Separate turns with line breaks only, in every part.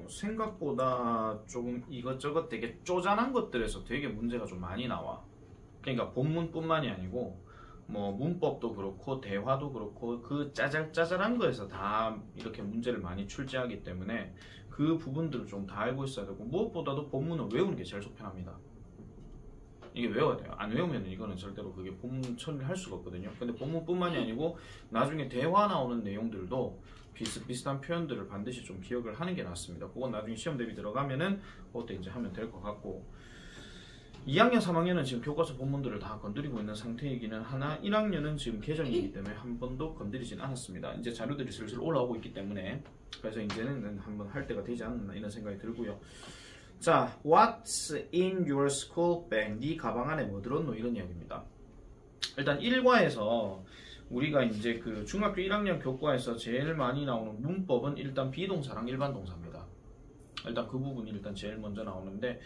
생각보다 조금 이것저것 되게 쪼잔한 것들에서 되게 문제가 좀 많이 나와. 그러니까 본문뿐만이 아니고 뭐 문법도 그렇고 대화도 그렇고 그 짜잘짜잘한 거에서 다 이렇게 문제를 많이 출제하기 때문에 그 부분들을 좀 다 알고 있어야 되고, 무엇보다도 본문은 외우는 게 제일 속편합니다. 이게 외워야 돼요. 안 외우면 이거는 절대로 그게 본문 처리를 할 수가 없거든요. 근데 본문뿐만이 아니고 나중에 대화 나오는 내용들도 비슷비슷한 표현들을 반드시 좀 기억을 하는 게 낫습니다. 그건 나중에 시험 대비 들어가면은 그것도 이제 하면 될 것 같고, 2학년, 3학년은 지금 교과서 본문들을 다 건드리고 있는 상태이기는 하나 1학년은 지금 개정이기 때문에 한 번도 건드리진 않았습니다. 이제 자료들이 슬슬 올라오고 있기 때문에 그래서 이제는 한번 할 때가 되지 않나 이런 생각이 들고요. 자, What's in your school bag? 네 가방 안에 뭐 들었노? 이런 이야기입니다. 일단 1과에서 우리가 이제 그 중학교 1학년 교과에서 제일 많이 나오는 문법은 일단 비동사랑 일반 동사입니다. 일단 그 부분이 일단 제일 먼저 나오는데,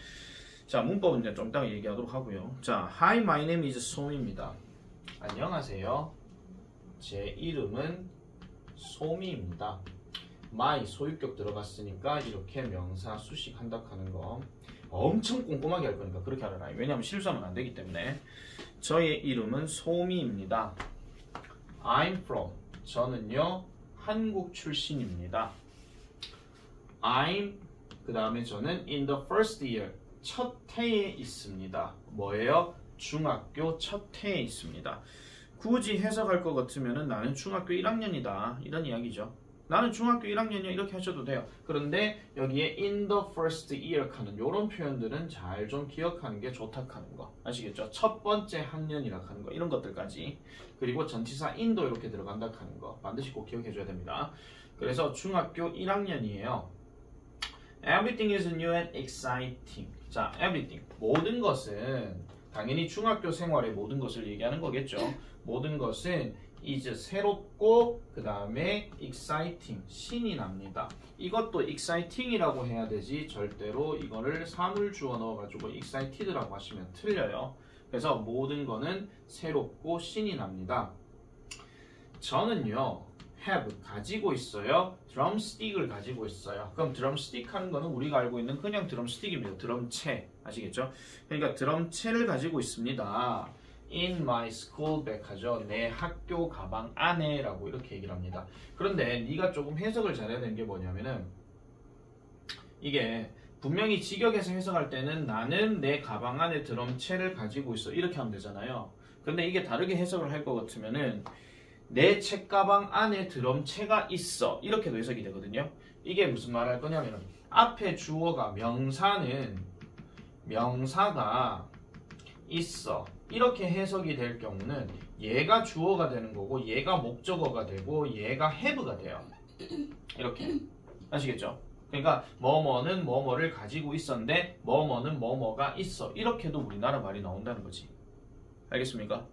자, 문법은 이제 좀 이따가 얘기하도록 하고요. 자, Hi, my name is 소미입니다. 안녕하세요. 제 이름은 소미입니다. my 소유격 들어갔으니까 이렇게 명사 수식한다 하는 거 엄청 꼼꼼하게 할 거니까 그렇게 알아라. 왜냐하면 실수하면 안 되기 때문에. 저의 이름은 소미입니다. I'm from, 저는요 한국 출신입니다. I'm, 그 다음에 저는 in the first year, 첫 해에 있습니다. 뭐예요? 중학교 첫 해에 있습니다. 굳이 해석할 것 같으면 나는 중학교 1학년이다 이런 이야기죠. 나는 중학교 1학년이야 이렇게 하셔도 돼요. 그런데 여기에 in the first year 하는 이런 표현들은 잘 좀 기억하는 게 좋다 하는 거 아시겠죠? 첫 번째 학년이라 하는 거 이런 것들까지, 그리고 전치사 in도 이렇게 들어간다 하는 거 반드시 꼭 기억해 줘야 됩니다. 그래서 중학교 1학년이에요. Everything is new and exciting. 자, everything, 모든 것은 당연히 중학교 생활의 모든 것을 얘기하는 거겠죠. 모든 것은 is 새롭고 그 다음에 exciting, 신이 납니다. 이것도 exciting이라고 해야 되지 절대로 이거를 사물주어 넣어가지고 excited라고 하시면 틀려요. 그래서 모든 거는 새롭고 신이 납니다. 저는요 have, 가지고 있어요. drumstick을 가지고 있어요. 그럼 drumstick 하는 거는 우리가 알고 있는 그냥 drumstick입니다. 드럼채 아시겠죠? 그러니까 드럼채를 가지고 있습니다. in my school bag 하죠. 내 학교 가방 안에 라고 이렇게 얘기를 합니다. 그런데 네가 조금 해석을 잘해야 되는 게 뭐냐면은, 이게 분명히 직역해서 해석할 때는 나는 내 가방 안에 드럼채를 가지고 있어 이렇게 하면 되잖아요. 근데 이게 다르게 해석을 할 것 같으면은 내 책가방 안에 드럼채가 있어 이렇게도 해석이 되거든요. 이게 무슨 말 할 거냐면, 앞에 주어가 명사가 있어 이렇게 해석이 될 경우는 얘가 주어가 되는 거고 얘가 목적어가 되고 얘가 have가 돼요. 이렇게 아시겠죠? 그러니까 뭐뭐는 뭐뭐를 가지고 있었는데 뭐뭐는 뭐뭐가 있어 이렇게도 우리나라 말이 나온다는 거지. 알겠습니까?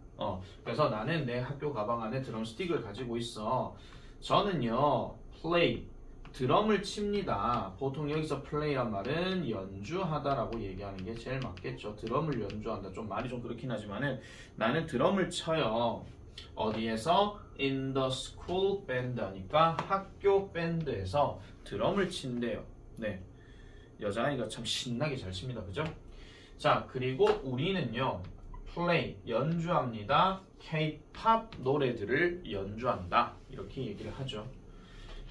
그래서 나는 내 학교 가방 안에 드럼스틱을 가지고 있어. 저는요 play, 드럼을 칩니다. 보통 여기서 play란 말은 연주하다라고 얘기하는 게 제일 맞겠죠. 드럼을 연주한다. 좀 말이 좀 그렇긴 하지만은 나는 드럼을 쳐요. 어디에서? in the school band 하니까 학교 밴드에서 드럼을 친대요. 네, 여자아이가 참 신나게 잘 칩니다. 그죠? 자, 그리고 우리는요 play, 연주합니다. K-pop 노래들을 연주한다. 이렇게 얘기를 하죠.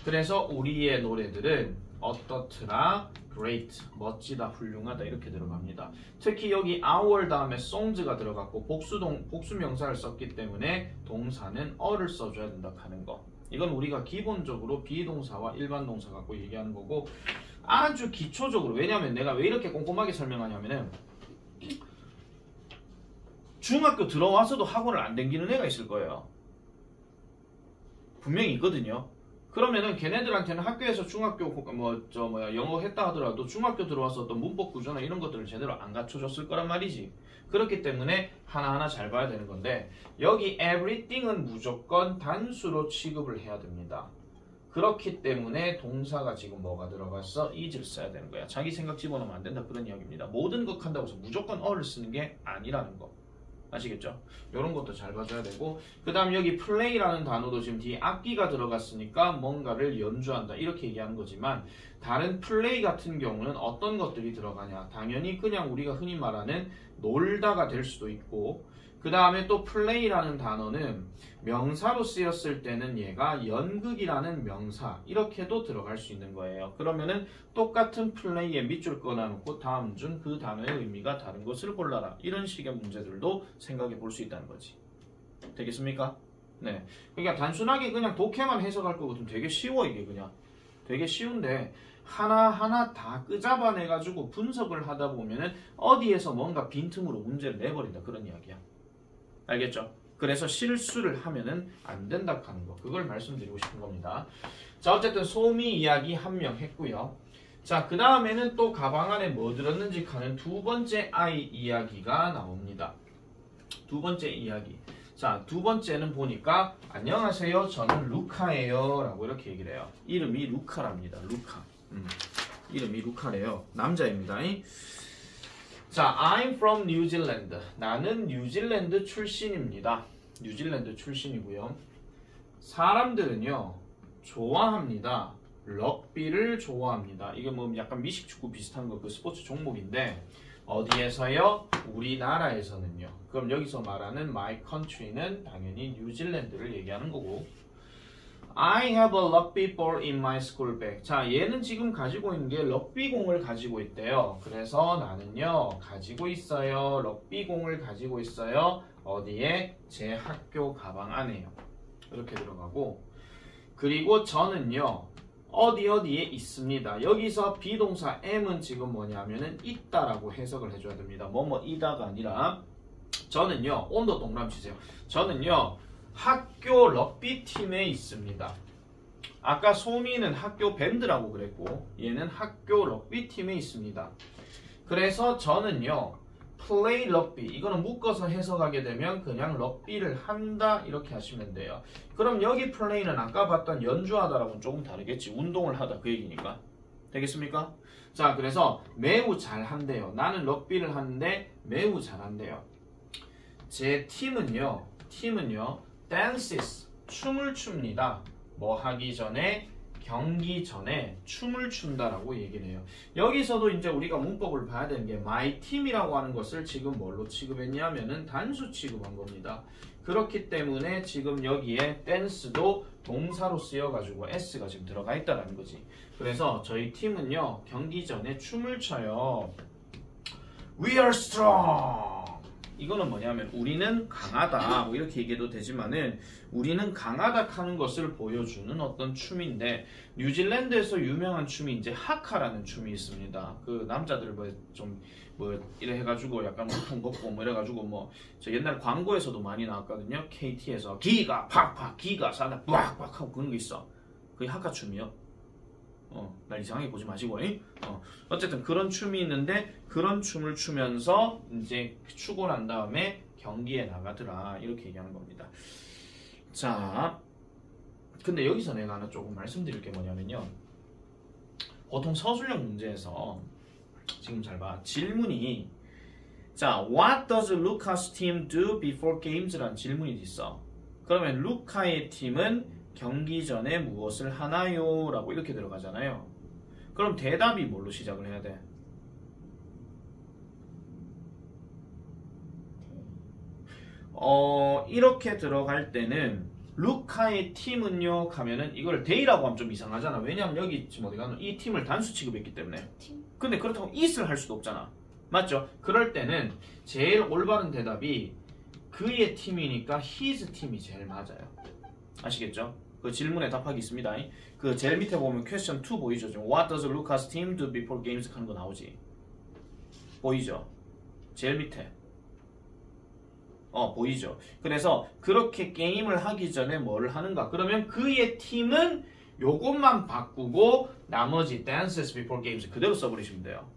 그래서 우리의 노래들은 어떻더라? great, 멋지다, 훌륭하다 이렇게 들어갑니다. 특히 여기 our 다음에 songs가 들어갔고 복수 명사를 썼기 때문에 동사는 어를 써줘야 된다 하는 거. 이건 우리가 기본적으로 비동사와 일반 동사 갖고 얘기하는 거고, 아주 기초적으로, 왜냐하면 내가 왜 이렇게 꼼꼼하게 설명하냐면은 중학교 들어와서도 학원을 안 다니는 애가 있을 거예요. 분명히 있거든요. 그러면은 걔네들한테는 학교에서 중학교 영어 했다 하더라도 중학교 들어와서 어떤 문법 구조나 이런 것들을 제대로 안 갖춰줬을 거란 말이지. 그렇기 때문에 하나하나 잘 봐야 되는 건데, 여기 everything은 무조건 단수로 취급을 해야 됩니다. 그렇기 때문에 동사가 지금 뭐가 들어갔어? is를 써야 되는 거야. 자기 생각 집어넣으면 안 된다 그런 이야기입니다. 모든 것 한다고 해서 무조건 어를 쓰는 게 아니라는 거. 아시겠죠? 이런 것도 잘 봐줘야 되고, 그 다음 여기 플레이라는 단어도 지금 뒤에 악기가 들어갔으니까 뭔가를 연주한다 이렇게 얘기하는 거지만, 다른 플레이 같은 경우는 어떤 것들이 들어가냐, 당연히 그냥 우리가 흔히 말하는 놀다가 될 수도 있고, 그 다음에 또 플레이라는 단어는 명사로 쓰였을 때는 얘가 연극이라는 명사 이렇게도 들어갈 수 있는 거예요. 그러면은 똑같은 플레이에 밑줄 꺼놔놓고 다음 중 그 단어의 의미가 다른 것을 골라라, 이런 식의 문제들도 생각해 볼 수 있다는 거지. 되겠습니까? 네. 그러니까 단순하게 그냥 독해만 해석할 거거든. 되게 쉬워. 이게 그냥 되게 쉬운데 하나하나 다 끄잡아내가지고 분석을 하다 보면은 어디에서 뭔가 빈틈으로 문제를 내버린다, 그런 이야기야. 알겠죠? 그래서 실수를 하면은 안 된다 하는 거, 그걸 말씀드리고 싶은 겁니다. 자, 어쨌든 소미 이야기 한 명 했고요. 자, 그 다음에는 또 가방 안에 뭐 들었는지 하는 두 번째 아이 이야기가 나옵니다. 두 번째 이야기. 자, 두 번째는 보니까 안녕하세요, 저는 루카예요 라고 이렇게 얘기를 해요. 이름이 루카랍니다. 루카. 이름이 루카래요. 남자입니다. 자, I'm from New Zealand. 나는 뉴질랜드 출신입니다. 뉴질랜드 출신이고요. 사람들은요, 좋아합니다. 럭비를 좋아합니다. 이게 뭐 약간 미식축구 비슷한 거, 그 스포츠 종목인데, 어디에서요? 우리나라에서는요. 그럼 여기서 말하는 my country는 당연히 뉴질랜드를 얘기하는 거고, I have a rugby ball in my school bag. 자, 얘는 지금 가지고 있는 게 럭비공을 가지고 있대요. 그래서 나는요, 가지고 있어요. 럭비공을 가지고 있어요. 어디에? 제 학교 가방 안에요. 이렇게 들어가고, 그리고 저는요, 어디에 있습니다. 여기서 비동사 M은 지금 뭐냐면은 있다라고 해석을 해줘야 됩니다. 뭐이다가 아니라, 저는요, 온도 동그라미 치세요. 저는요, 학교 럭비팀에 있습니다. 아까 소미는 학교 밴드라고 그랬고, 얘는 학교 럭비팀에 있습니다. 그래서 저는요, play 럭비, 이거는 묶어서 해석하게 되면 그냥 럭비를 한다 이렇게 하시면 돼요. 그럼 여기 play는 아까 봤던 연주하다라고는 조금 다르겠지. 운동을 하다, 그 얘기니까. 되겠습니까? 자, 그래서 매우 잘한대요. 나는 럭비를 하는데 매우 잘한대요. 제 팀은요, dances, 춤을 춥니다. 뭐 하기 전에? 경기 전에 춤을 춘다라고 얘기를 해요. 여기서도 이제 우리가 문법을 봐야 되는 게 my team이라고 하는 것을 지금 뭘로 취급했냐면은 단수 취급한 겁니다. 그렇기 때문에 지금 여기에 dance도 동사로 쓰여가지고 s가 지금 들어가 있다라는 거지. 그래서 저희 팀은요, 경기 전에 춤을 춰요. We are strong. 이거는 뭐냐면 우리는 강하다 뭐 이렇게 얘기해도 되지만은, 우리는 강하다 하는 것을 보여주는 어떤 춤인데, 뉴질랜드에서 유명한 춤이 이제 하카라는 춤이 있습니다. 그 남자들 이래 해가지고 약간 우통 벗고 뭐 이래가지고 뭐 저 옛날 광고에서도 많이 나왔거든요. KT에서 기가 팍팍 기가 사나 빡빡 하고 그런 거 있어. 그게 하카 춤이요. 날 이상하게 보지 마시고. 어쨌든 그런 춤이 있는데, 그런 춤을 추면서 이제 추고 난 다음에 경기에 나가더라 이렇게 얘기하는 겁니다. 자, 근데 여기서 내가 하나 조금 말씀드릴 게 뭐냐면요, 보통 서술형 문제에서 지금 잘 봐, 질문이 자, What does Lucas team do before games? 라는 질문이 있어. 그러면 루카의 팀은 경기 전에 무엇을 하나요? 라고 이렇게 들어가잖아요. 그럼 대답이 뭘로 시작을 해야 돼? 이렇게 들어갈 때는 루카의 팀은요 가면은 이걸 day라고 하면 좀 이상하잖아. 왜냐면 여기 지금 어디 가면 이 팀을 단수 취급했기 때문에. 근데 그렇다고 it을 할 수도 없잖아. 맞죠? 그럴 때는 제일 올바른 대답이 그의 팀이니까 his 팀이 제일 맞아요. 아시겠죠? 그 질문에 답하기 있습니다. 그 제일 밑에 보면 question 2 보이죠? What does Lucas team do before games? 하는 거 나오지? 보이죠? 제일 밑에. 보이죠? 그래서 그렇게 게임을 하기 전에 뭘 하는가? 그러면 그의 팀은 요것만 바꾸고 나머지 dances before games 그대로 써버리시면 돼요.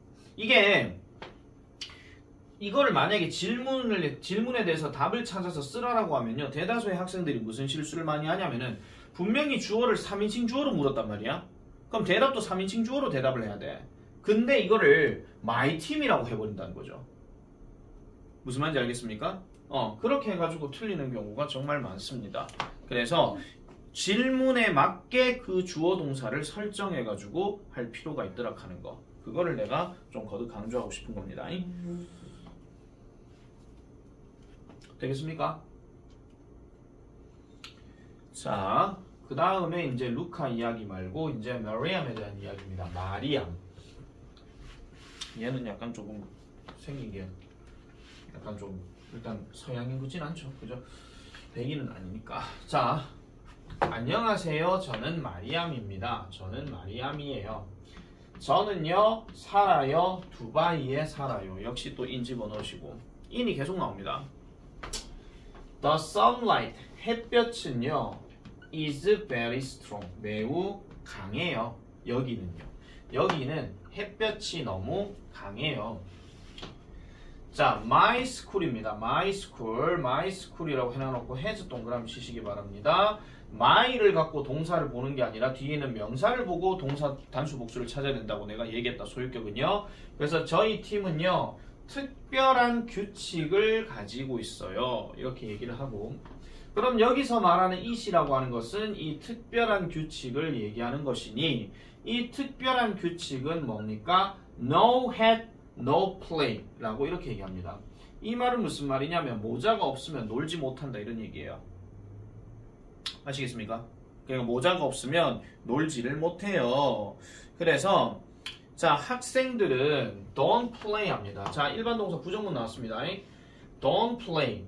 이거를 만약에 질문에 대해서 답을 찾아서 쓰라라고 하면요, 대다수의 학생들이 무슨 실수를 많이 하냐면은 분명히 주어를 3인칭 주어로 물었단 말이야. 그럼 대답도 3인칭 주어로 대답을 해야 돼. 근데 이거를 my team이라고 해버린다는 거죠. 무슨 말인지 알겠습니까? 그렇게 해가지고 틀리는 경우가 정말 많습니다. 그래서 질문에 맞게 그 주어 동사를 설정해가지고 할 필요가 있더라 하는 거. 그거를 내가 좀 거듭 강조하고 싶은 겁니다. 되겠습니까? 자, 그 다음에 이제 루카 이야기 말고 이제 마리암에 대한 이야기입니다. 마리암. 얘는 약간 조금 생긴 게 약간 좀 일단 서양인 같진 않죠. 그죠? 백인은 아니니까. 자, 안녕하세요. 저는 마리암입니다. 저는 마리암이에요. 저는요 살아요. 두바이에 살아요. 역시 또 인 집어넣으시고 인이 계속 나옵니다. The sunlight, 햇볕은요 is very strong, 매우 강해요. 여기는요. 여기는 햇볕이 너무 강해요. 자, my school입니다. my school이라고 해놔놓고 has 동그라미 치시기 바랍니다. my를 갖고 동사를 보는 게 아니라 뒤에는 명사를 보고 동사 단수 복수를 찾아야 된다고 내가 얘기했다. 소유격은요. 그래서 저희 팀은요 특별한 규칙을 가지고 있어요. 이렇게 얘기를 하고, 그럼 여기서 말하는 it이라고 하는 것은 이 특별한 규칙을 얘기하는 것이니 이 특별한 규칙은 뭡니까? No hat, no play 라고 이렇게 얘기합니다. 이 말은 무슨 말이냐면 모자가 없으면 놀지 못한다 이런 얘기예요. 아시겠습니까? 그러니까 모자가 없으면 놀지를 못해요. 그래서 자, 학생들은 don't play 합니다. 자, 일반 동사 부정문 나왔습니다. Don't play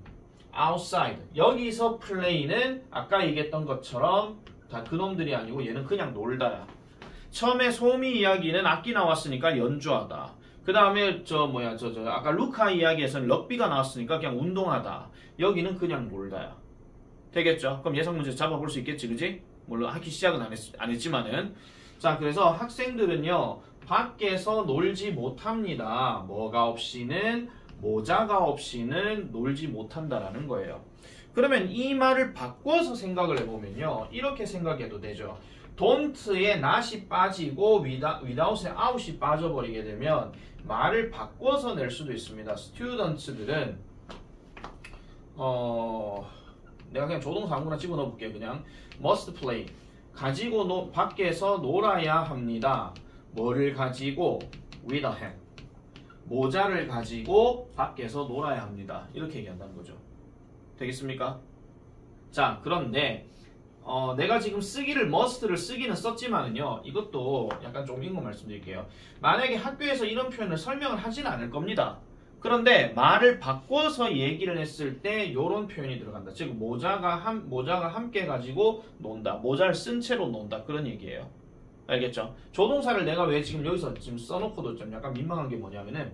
outside. 여기서 play는 아까 얘기했던 것처럼 다 그놈들이 아니고 얘는 그냥 놀다야. 처음에 소미 이야기는 악기 나왔으니까 연주하다. 그 다음에 아까 루카 이야기에서는 럭비가 나왔으니까 그냥 운동하다. 여기는 그냥 놀다야. 되겠죠? 그럼 예상 문제 잡아볼 수 있겠지, 그지? 물론 학기 시작은 안 했지만은. 자, 그래서 학생들은요 밖에서 놀지 못합니다. 뭐가 없이는, 모자가 없이는 놀지 못한다라는 거예요. 그러면 이 말을 바꿔서 생각을 해보면요 이렇게 생각해도 되죠. don't에 not이 빠지고 without에 out이 빠져버리게 되면 말을 바꿔서 낼 수도 있습니다. students들은 내가 그냥 조동사 아무거나 집어넣어 볼게요. 그냥 must play, 가지고 밖에서 놀아야 합니다. 뭐를 가지고? with a hat, 모자를 가지고 밖에서 놀아야 합니다. 이렇게 얘기한다는 거죠. 되겠습니까? 자, 그런데 내가 지금 must를 쓰기는 썼지만은요 이것도 약간 좀 인거 말씀드릴게요. 만약에 학교에서 이런 표현을 설명을 하진 않을 겁니다. 그런데 말을 바꿔서 얘기를 했을 때 이런 표현이 들어간다. 즉 모자가 함께 가지고 논다. 모자를 쓴 채로 논다. 그런 얘기예요. 알겠죠? 조동사를 내가 왜 여기서 써놓고도 좀 약간 민망한 게 뭐냐면은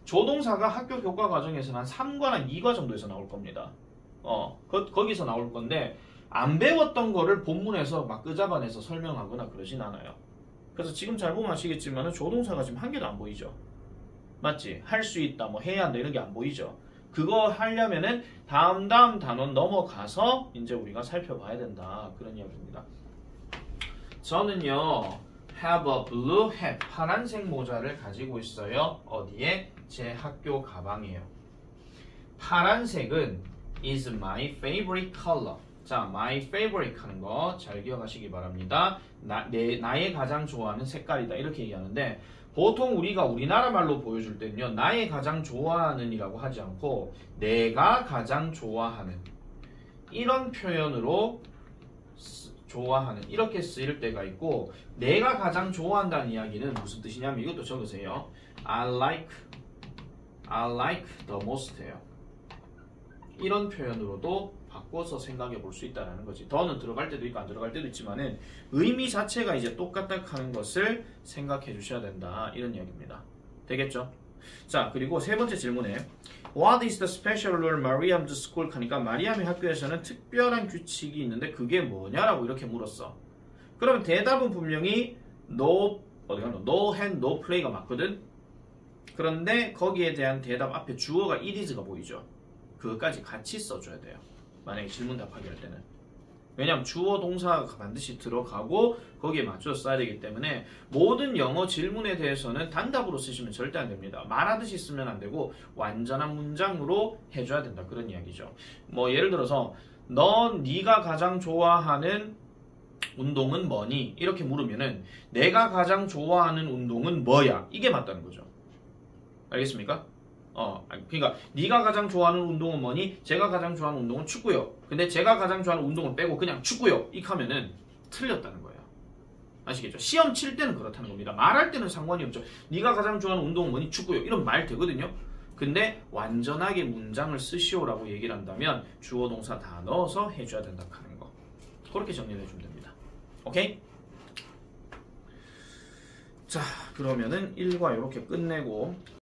조동사가 학교 교과 과정에서는 한 3과나 2과 정도에서 나올 겁니다. 거기서 나올 건데 안 배웠던 거를 본문에서 막 끄잡아내서 설명하거나 그러진 않아요. 그래서 지금 잘 보면 아시겠지만 조동사가 지금 한 개도 안 보이죠. 맞지? 할 수 있다, 뭐 해야 한다 이런 게 안 보이죠. 그거 하려면은 다음 단원 넘어가서 이제 우리가 살펴봐야 된다. 그런 이야기입니다. 저는요 have a blue hat, 파란색 모자를 가지고 있어요. 어디에? 제 학교 가방이에요. 파란색은 is my favorite color. 자, my favorite 하는 거 잘 기억하시기 바랍니다. 나의 가장 좋아하는 색깔이다 이렇게 얘기하는데 보통 우리가 우리나라 말로 보여줄 때는요 나의 가장 좋아하는 이라고 하지 않고 내가 가장 좋아하는 이런 표현으로 좋아하는 이렇게 쓰일 때가 있고, 내가 가장 좋아한다는 이야기는 무슨 뜻이냐면 이것도 적으세요. I like the most예요. 이런 표현으로도 바꿔서 생각해 볼 수 있다는 거지. 더는 들어갈 때도 있고 안 들어갈 때도 있지만은 의미 자체가 이제 똑같다 하는 것을 생각해 주셔야 된다. 이런 이야기입니다. 되겠죠? 자, 그리고 세 번째 질문에 What is the special rule Mariam's school? 하니까 마리암의 학교에서는 특별한 규칙이 있는데 그게 뭐냐라고 이렇게 물었어. 그러면 대답은 분명히 no hand, no play가 맞거든? 그런데 거기에 대한 대답 앞에 주어가 it is가 보이죠? 그것까지 같이 써줘야 돼요. 만약에 질문 답하기 할 때는. 왜냐하면 주어 동사가 반드시 들어가고 거기에 맞춰서 써야 되기 때문에 모든 영어 질문에 대해서는 단답으로 쓰시면 절대 안 됩니다. 말하듯이 쓰면 안 되고 완전한 문장으로 해줘야 된다. 그런 이야기죠. 뭐 예를 들어서 네가 가장 좋아하는 운동은 뭐니? 이렇게 물으면은 내가 가장 좋아하는 운동은 뭐야? 이게 맞다는 거죠. 알겠습니까? 그러니까 네가 가장 좋아하는 운동은 뭐니? 제가 가장 좋아하는 운동은 축구요. 근데 제가 가장 좋아하는 운동을 빼고 그냥 축구요. 이렇게 하면은 틀렸다는 거예요. 아시겠죠? 시험 칠 때는 그렇다는 겁니다. 말할 때는 상관이 없죠. 네가 가장 좋아하는 운동은 뭐니? 축구요. 이런 말 되거든요. 근데 완전하게 문장을 쓰시오라고 얘기를 한다면 주어 동사 다 넣어서 해줘야 된다 하는 거. 그렇게 정리를 해주면 됩니다. 오케이? 자, 그러면은 1과 이렇게 끝내고